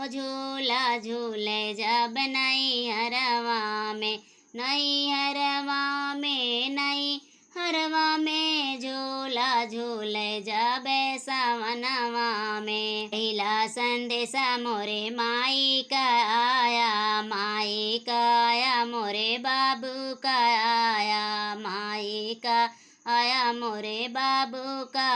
झूला झूले जा बनाई हरवा में, नई हरवा में, नई हरवा में झूला झूले जा बैसावनवा में। पहला संदेशा मोरे माई का आया, माई का आया मोरे बाबू का आया, माई का आया मोरे बाबू का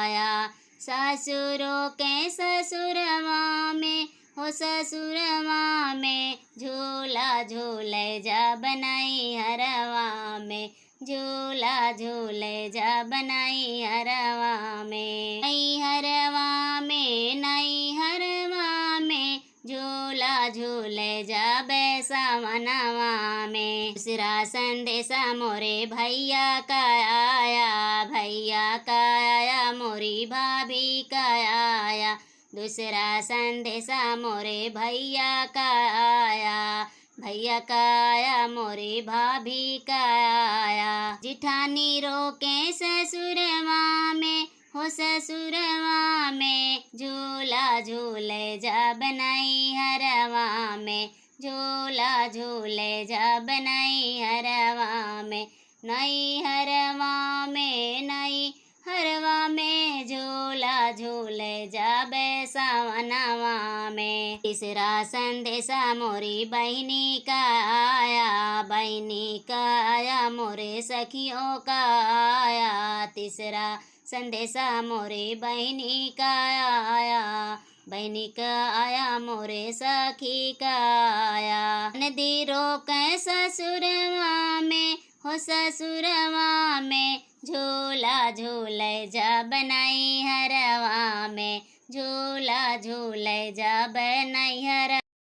आया। ससुरों के ससुरवा में, हो ससुरवा में झूला झूले जा बनाई हरवा में, झूला झूले जा बनाई हरवा में। नई हरवा में, नई हरवा में झूला झूले जा बैसावनवा में। दूसरा संदेशा मोरे भैया का आया, भैया का आया मोरी भाभी का आया। दूसरा संदेशा मोरे भैया का आया, भैया का आया मोरे भाभी का आया। जिठानी रोके ससुरवा में, हो ससुरवा में झूला झूले जा बनाई हरवा में, झूला झूले जा बनाई हरवा में। नई हरवा में, नई हरवा में झूला झूले जा बैसावनवा में। तीसरा संदेशा मोरी बहनी का आया, बहनी का आया मोरे सखियों का आया। तीसरा संदेशा मोरे बहनी का आया, बहनी का आया मोरे सखी का आया। नदी रोक ससुरवा में, हो ससुरवा में झूला झूले जा बनाई हरवा में, झूला झूले जा बनाई हरवा।